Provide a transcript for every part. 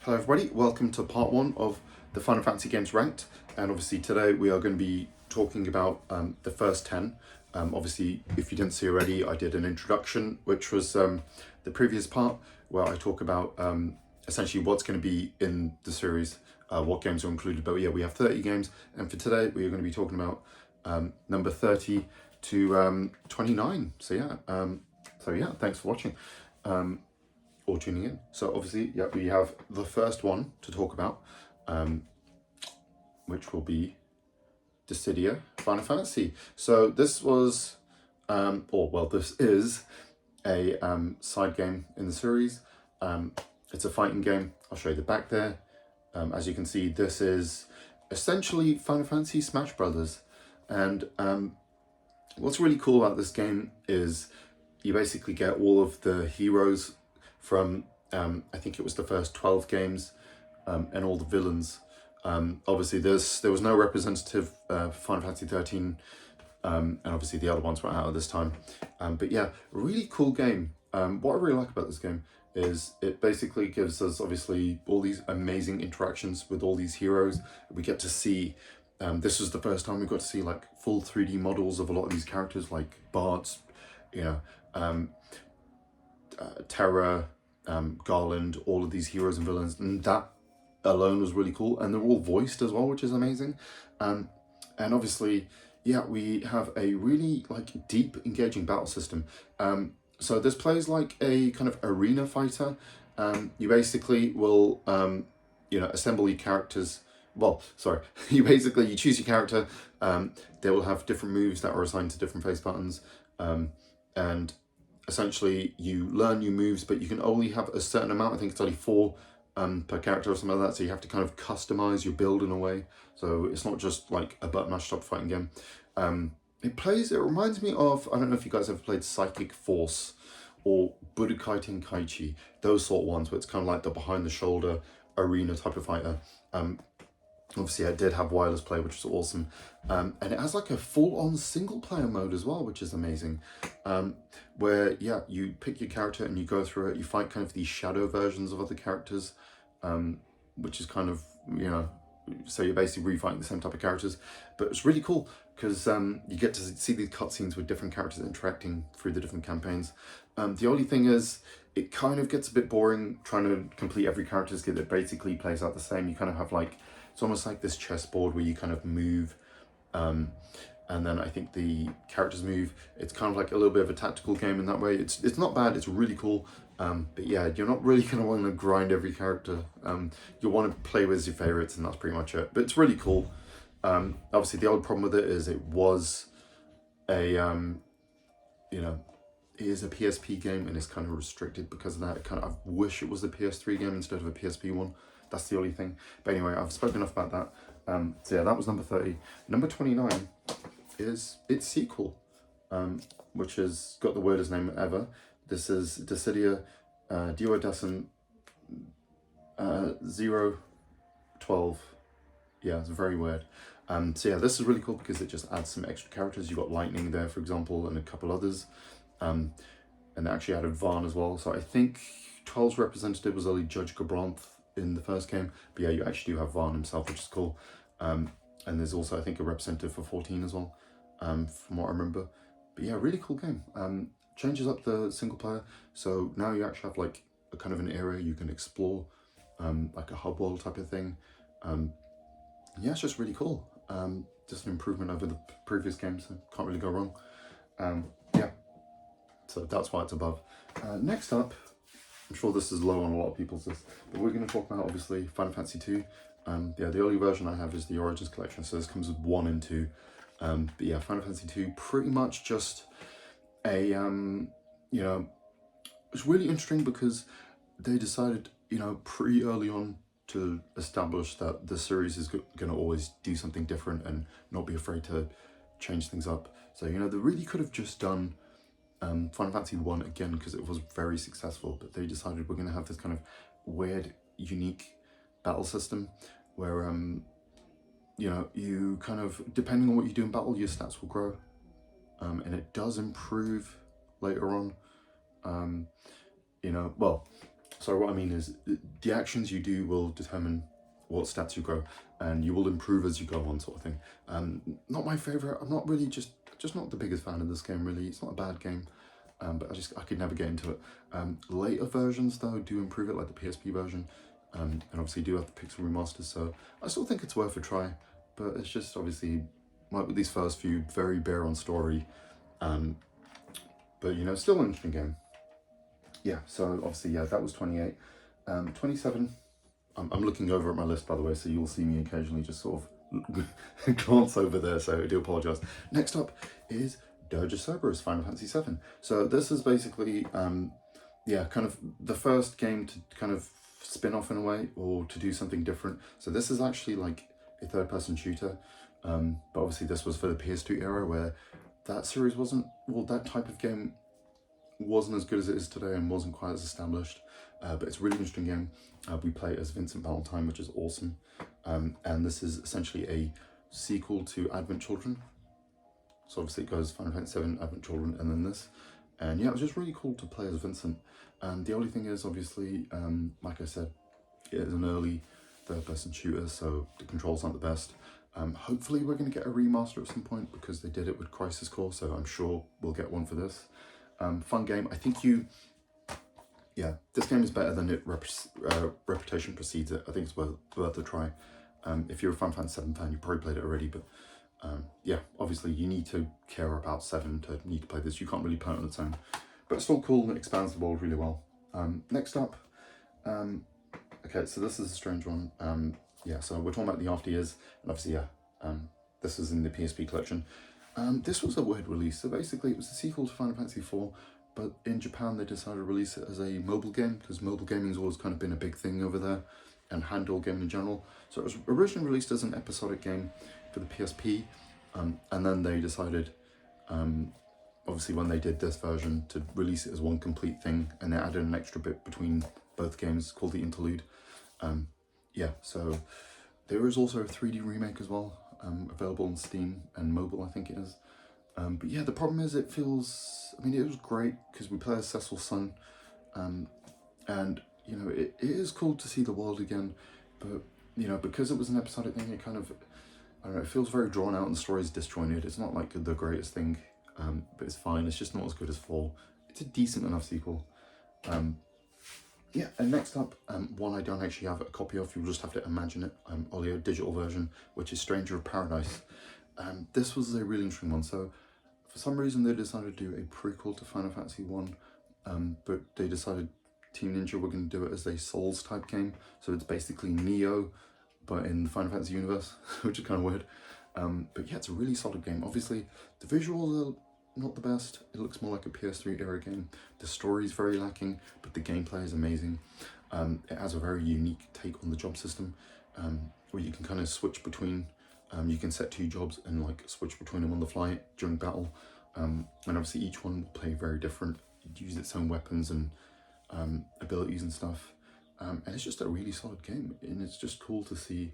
Hello everybody, welcome to part one of the Final Fantasy Games Ranked, and obviously today we are going to be talking about the first 10. Obviously, if you didn't see already, I did an introduction, which was the previous part, where I talk about essentially what's going to be in the series, what games are included. But yeah, we have 30 games, and for today we are going to be talking about number 30 to 29. So yeah, thanks for watching. Or tuning in. So obviously, yeah, we have the first one to talk about, which will be Dissidia Final Fantasy. So this was, this is a side game in the series. It's a fighting game. I'll show you the back there. As you can see, this is essentially Final Fantasy Smash Brothers. And what's really cool about this game is you basically get all of the heroes from, I think it was the first 12 games, and all the villains. Obviously, there was no representative Final Fantasy 13, and obviously the other ones were out at this time. But yeah, really cool game. What I really like about this game is it basically gives us, obviously, all these amazing interactions with all these heroes. We get to see, this was the first time we got to see like full 3D models of a lot of these characters, like Bart's, Terra, Garland, all of these heroes and villains, and that alone was really cool. And they're all voiced as well, which is amazing. And obviously, yeah, we have a really like deep, engaging battle system. So this plays like a kind of arena fighter. You basically will, assemble your characters. Well, sorry, you choose your character. They will have different moves that are assigned to different face buttons, and essentially you learn new moves, but you can only have a certain amount. I think it's only 4 per character or something like that. So you have to kind of customize your build in a way. So it's not just like a button mashed up fighting game. It reminds me of, I don't know if you guys ever played Psychic Force or Budokai Tenkaichi, those sort of ones where it's kind of like the behind the shoulder arena type of fighter. Obviously, I did have wireless play, which was awesome. And it has like a full-on single-player mode as well, which is amazing. Where, yeah, you pick your character and you go through it. You fight kind of these shadow versions of other characters, which is kind of, so you're basically refighting the same type of characters. But it's really cool because you get to see these cutscenes with different characters interacting through the different campaigns. The only thing is, it kind of gets a bit boring trying to complete every character's kit that basically plays out the same. You kind of have like, it's almost like this chessboard where you kind of move, and then I think the characters move. It's kind of like a little bit of a tactical game in that way. It's not bad, it's really cool, but yeah, you're not really going to want to grind every character. You'll want to play with your favorites, and that's pretty much it. But it's really cool. Obviously, the only problem with it is it was a, it is a PSP game, and it's kind of restricted because of that. I wish it was a PS3 game instead of a PSP one. That's the only thing. But anyway, I've spoken enough about that. So yeah, that was number 30. Number 29 is its sequel, which has got the weirdest name ever. This is Dissidia Duodecim 012. Yeah, it's very weird. So yeah, this is really cool because it just adds some extra characters. You got Lightning there, for example, and a couple others. And they actually added Vaan as well. So I think 12's representative was only Judge Gabranth in the first game, but yeah, you actually do have Vaan himself, which is cool. And there's also, I think, a representative for 14 as well, from what I remember. But yeah, really cool game. Changes up the single player, so now you actually have like a kind of an area you can explore, like a hub world type of thing. Yeah, it's just really cool. Just an improvement over the previous game, so can't really go wrong. Yeah, so that's why it's above. Next up, I'm sure this is low on a lot of people's list, but we're going to talk about, obviously, Final Fantasy 2. Yeah, the only version I have is the Origins Collection, so this comes with 1 and 2. But yeah, Final Fantasy 2, pretty much just a, it's really interesting because they decided, pretty early on to establish that the series is going to always do something different and not be afraid to change things up. So, they really could have just done Final Fantasy 1 again because it was very successful, but they decided we're going to have this kind of weird, unique battle system where, you kind of, depending on what you do in battle, your stats will grow, and it does improve later on. So what I mean is the actions you do will determine what stats you grow, and you will improve as you go on, sort of thing. Not my favorite. I'm not really just not the biggest fan of this game. Really, it's not a bad game, but I could never get into it. Later versions though do improve it, like the PSP version, and obviously do have the pixel remasters. So I still think it's worth a try, but it's just obviously like with these first few, very bare on story, but you know, still an interesting game. Yeah, so obviously, yeah, that was 28. 27, I'm looking over at my list, by the way, so you'll see me occasionally just sort of glance over there, so I do apologise. Next up is Dirge of Cerberus, Final Fantasy VII. So this is basically, yeah, kind of the first game to kind of spin off in a way, or to do something different. So this is actually like a third-person shooter, but obviously this was for the PS2 era, where that series wasn't, well, that type of game wasn't as good as it is today and wasn't quite as established, but it's a really interesting game. We play as Vincent Valentine, which is awesome, and this is essentially a sequel to Advent Children. So obviously it goes Final Fantasy VII, Advent Children, and then this, and yeah, it was just really cool to play as Vincent. The only thing is, obviously, like I said, it is an early third-person shooter, so the controls aren't the best. Hopefully we're going to get a remaster at some point, because they did it with Crisis Core, so I'm sure we'll get one for this. Fun game. I think yeah, this game is better than it reputation precedes it. I think it's worth a try. If you're a Final Fantasy VII fan, you probably played it already, but yeah, obviously you need to care about 7 to need to play this. You can't really play it on its own, but it's still cool and it expands the world really well. Next up, okay, so this is a strange one. Yeah, so we're talking about the After Years, and obviously, yeah, this is in the PSP collection. This was a weird release. So basically it was a sequel to Final Fantasy IV, but in Japan they decided to release it as a mobile game, because mobile gaming's always kind of been a big thing over there, and handheld gaming in general. So it was originally released as an episodic game for the PSP, and then they decided, obviously when they did this version, to release it as one complete thing, and they added an extra bit between both games called the Interlude. Yeah, so there is also a 3D remake as well, available on Steam and mobile, I think it is. But yeah, the problem is it feels, I mean, it was great because we play as Cecil's son, and you know, it is cool to see the world again, but you know, because it was an episodic thing, it kind of, I don't know, it feels very drawn out and the story's disjointed. It's not like the greatest thing, but it's fine. It's just not as good as 4. It's a decent enough sequel. Yeah, and next up, one I don't actually have a copy of, you'll just have to imagine it, only a digital version, which is Stranger of Paradise. This was a really interesting one. So for some reason they decided to do a prequel to Final Fantasy 1, but they decided Team Ninja were going to do it as a Souls type game. So it's basically Neo, but in the Final Fantasy universe, which is kind of weird. But yeah, it's a really solid game. Obviously, the visuals are not the best. It looks more like a PS3 era game. The story is very lacking, but the gameplay is amazing. It has a very unique take on the job system, where you can kind of switch between, you can set 2 jobs and like switch between them on the fly during battle. And obviously each one will play very different. It uses its own weapons and abilities and stuff. And it's just a really solid game, and it's just cool to see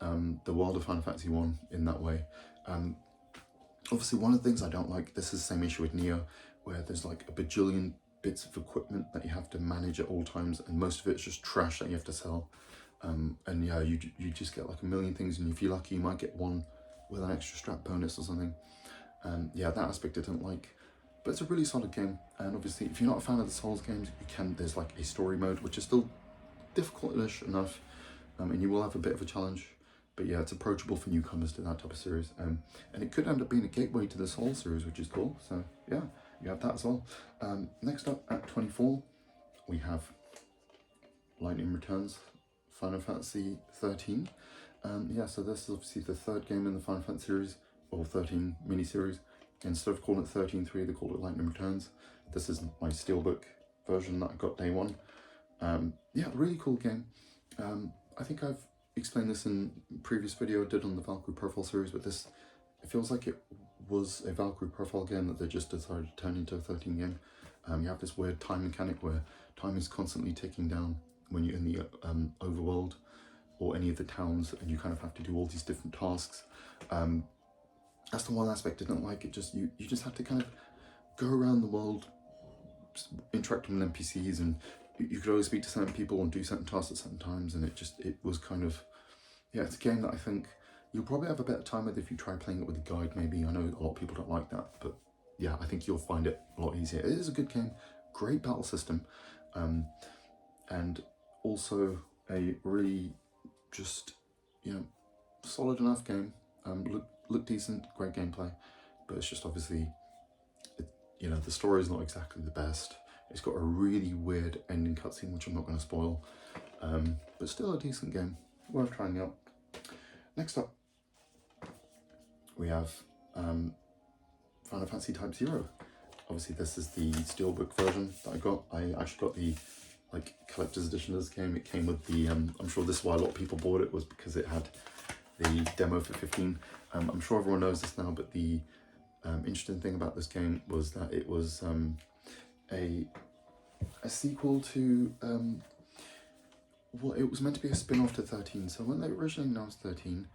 the world of Final Fantasy 1 in that way. Obviously, one of the things I don't like, this is the same issue with Neo, where there's like a bajillion bits of equipment that you have to manage at all times, and most of it's just trash that you have to sell. And yeah, you just get like a million things, and if you're lucky, you might get one with an extra strap bonus or something. Yeah, that aspect I don't like, but it's a really solid game. And obviously, if you're not a fan of the Souls games, there's like a story mode, which is still difficult-ish enough, and you will have a bit of a challenge. But yeah, it's approachable for newcomers to that type of series. And it could end up being a gateway to the Soul series, which is cool. So yeah, you have that as well. Next up at 24, we have Lightning Returns, Final Fantasy 13. Yeah, so this is obviously the 3rd game in the Final Fantasy series, or 13 mini-series. Instead of calling it 13.3, they called it Lightning Returns. This is my Steelbook version that I got day 1. Yeah, really cool game. I think I've explained this in a previous video I did on the Valkyrie Profile series, but this, it feels like it was a Valkyrie Profile game that they just decided to turn into a 13 game. You have this weird time mechanic where time is constantly ticking down when you're in the overworld or any of the towns, and you kind of have to do all these different tasks. That's the one aspect I didn't like. It just, you just have to kind of go around the world interacting with NPCs, and you could only speak to certain people and do certain tasks at certain times, and it was kind of, yeah, it's a game that I think you'll probably have a better time with if you try playing it with a guide maybe. I know a lot of people don't like that, but yeah, I think you'll find it a lot easier. It is a good game, great battle system, and also a really just, you know, solid enough game. Look decent, great gameplay, but it's just obviously, you know, the story is not exactly the best. It's got a really weird ending cutscene, which I'm not going to spoil, but still a decent game, worth trying out. Next up, we have Final Fantasy Type 0. Obviously, this is the Steelbook version that I got. I actually got the collector's edition of this game. It came with the, I'm sure this is why a lot of people bought it, was because it had the demo for 15. I'm sure everyone knows this now, but the interesting thing about this game was that it was a sequel to, well, it was meant to be a spin-off to 13. So when they originally announced 13,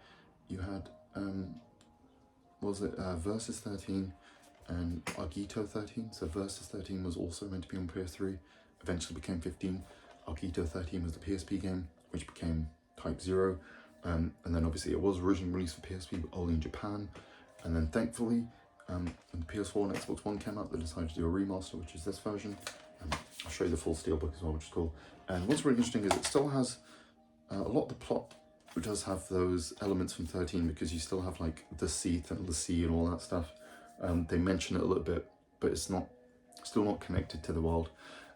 you had, Versus 13 and Argito 13. So Versus 13 was also meant to be on PS3, eventually became 15. Argito 13 was the PSP game, which became Type 0. And then obviously it was originally released for PSP, but only in Japan. And then thankfully, when the PS4 and Xbox One came out, they decided to do a remaster, which is this version. I'll show you the full Steelbook as well, which is cool. And what's really interesting is it still has a lot of the plot, which does have those elements from 13, because you still have like the Seath and the sea and all that stuff. They mention it a little bit, but it's still not connected to the world.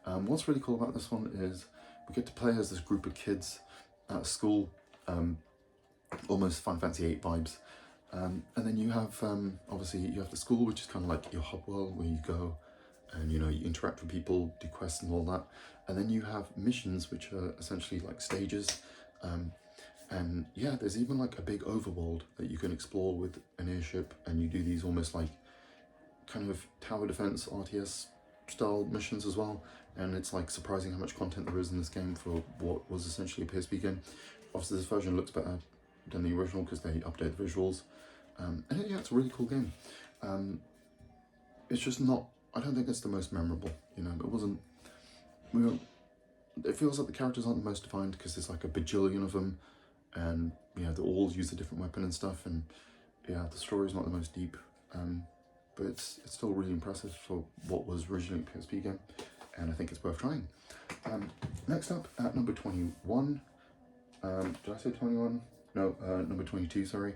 What's really cool about this one is we get to play as this group of kids at school, almost Final Fantasy VIII vibes. And then you have, obviously you have the school, which is kind of like your hub world where you go and, you know, you interact with people, do quests and all that. And then you have missions, which are essentially like stages. And yeah, there's even like a big overworld that you can explore with an airship, and you do these almost like kind of tower defense RTS style missions as well. And it's like surprising how much content there is in this game for what was essentially a PSP game. Obviously this version looks better than the original because they update the visuals. And yeah, it's a really cool game. It's just not, I don't think it's the most memorable, you know, it feels like the characters aren't the most defined because there's like a bajillion of them, and you know, they all use a different weapon and stuff, and yeah, the story's not the most deep, but it's still really impressive for what was originally a PSP game, and I think it's worth trying. Next up, at number 21, did I say 21? No, number 22, sorry.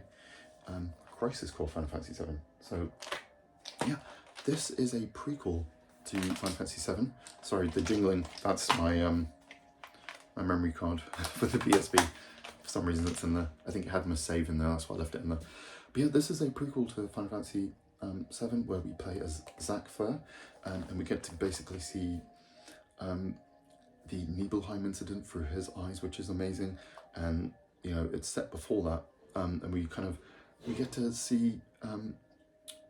Crisis Core Final Fantasy VII. So, yeah, this is a prequel to Final Fantasy VII. Sorry, the jingling, that's my my memory card for the PSP. For some reason it's in there. I think it had my save in there, that's why I left it in there. But yeah, this is a prequel to Final Fantasy VII, where we play as Zack Fair, and we get to basically see the Nibelheim incident through his eyes, which is amazing. And you know, it's set before that, and we get to see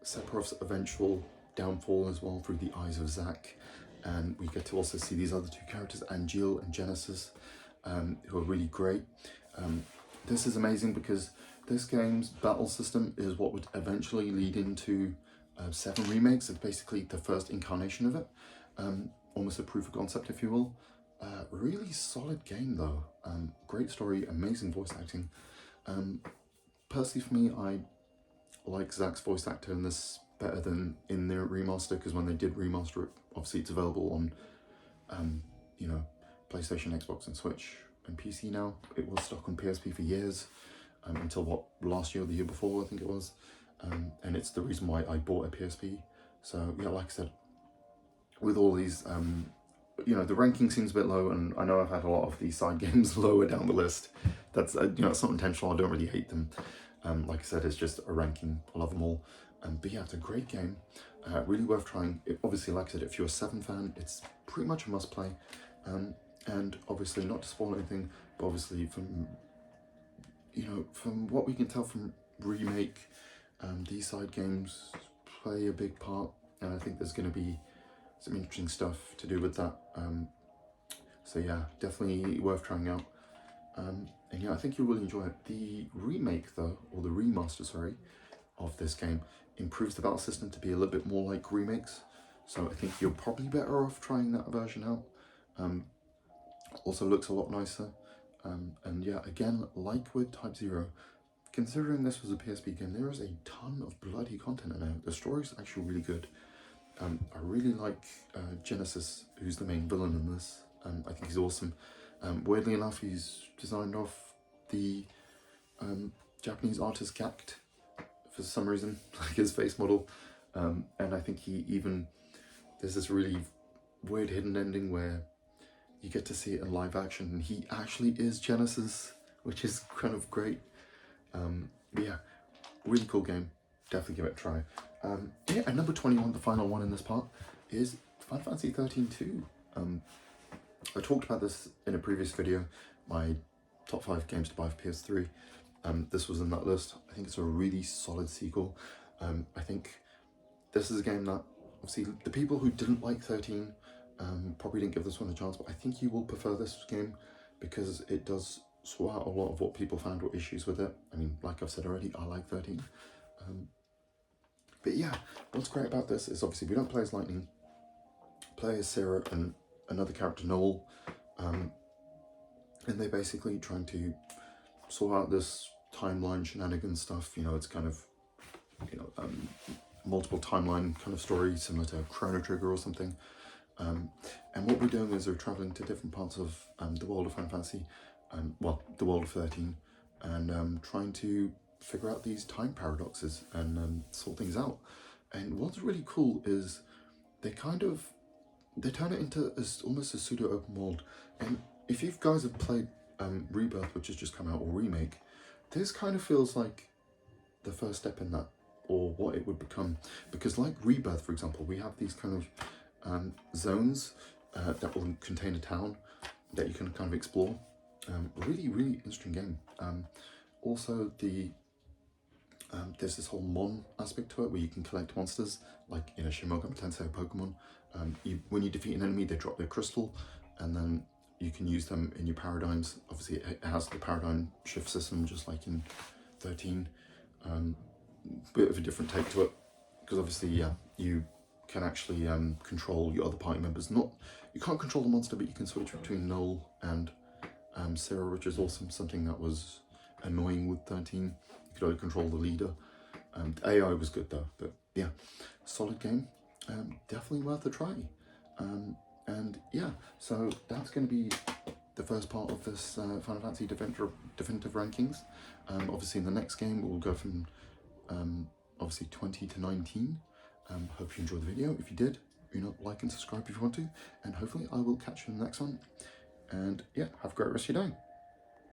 Sephiroth's eventual downfall as well through the eyes of Zack, and we get to also see these other two characters, Angeal and Genesis, who are really great. This is amazing because this game's battle system is what would eventually lead into 7 remakes. It's basically the first incarnation of it, almost a proof of concept, if you will. Really solid game though, great story, amazing voice acting. Personally for me, I like Zack's voice actor in this better than in their remaster, because when they did remaster it, obviously it's available on you know, PlayStation, Xbox and Switch and PC now. It was stuck on PSP for years, until last year or the year before, I think it was, and it's the reason why I bought a PSP. So yeah, like I said, with all these, you know, the ranking seems a bit low, and I know I've had a lot of these side games lower down the list. That's, you know, it's not intentional, I don't really hate them. Like I said, it's just a ranking, I love them all. But yeah, it's a great game, really worth trying. Obviously, like I said, if you're a 7 fan, it's pretty much a must play. And obviously, not to spoil anything, but obviously from, you know, from what we can tell from Remake, these side games play a big part, and I think there's going to be some interesting stuff to do with that. So yeah, definitely worth trying out. And yeah, I think you'll really enjoy it. The remake though, or the remaster, sorry, of this game improves the battle system to be a little bit more like remakes. So I think you're probably better off trying that version out. Also looks a lot nicer. And yeah, again, like with Type 0, considering this was a PSP game, there is a ton of bloody content in there. The story's actually really good. I really like Genesis, who's the main villain in this. I think he's awesome. Weirdly enough, he's designed off the Japanese artist Gackt for some reason, like his face model. And I think there's this really weird hidden ending where you get to see it in live action, and he actually is Genesis, which is kind of great. Yeah, really cool game. Definitely give it a try. Yeah, and number 21, the final one in this part, is Final Fantasy 13-2. I talked about this in a previous video, my top 5 games to buy for PS3. This was in that list. I think it's a really solid sequel. I think this is a game that, obviously, the people who didn't like 13 probably didn't give this one a chance, but I think you will prefer this game because it does sort out a lot of what people found were issues with it. I mean, like I've said already, I like 13. But yeah, what's great about this is obviously we don't play as Lightning, play as Sarah and another character, Noel, and they're basically trying to sort out this timeline shenanigans stuff. You know, it's kind of, you know, multiple timeline kind of story, similar to Chrono Trigger or something. And what we're doing is we're traveling to different parts of the world of Final Fantasy, well, the world of 13, and trying to figure out these time paradoxes and sort things out. And what's really cool is they turn it into almost a pseudo open world. And if you guys have played Rebirth, which has just come out, or Remake, this kind of feels like the first step in that, or what it would become. Because like Rebirth, for example, we have these kind of zones that will contain a town that you can kind of explore. Really, really interesting game. Also, there's this whole Mon aspect to it where you can collect monsters, like in a Shin Megami Tensei Pokemon. When you defeat an enemy, they drop their crystal, and then you can use them in your paradigms. Obviously, it has the paradigm shift system, just like in 13. Bit of a different take to it, because obviously, yeah, you can actually control your other party members. You can't control the monster, but you can switch between Noel and Sarah, which is also something that was annoying with 13. You could only control the leader. The AI was good though, but yeah, solid game. Definitely worth a try. And yeah, so that's going to be the first part of this Final Fantasy definitive rankings. Obviously in the next game we'll go from obviously 20 to 19. Hope you enjoyed the video. If you did, like and subscribe if you want to, and hopefully I will catch you in the next one. And yeah, have a great rest of your day.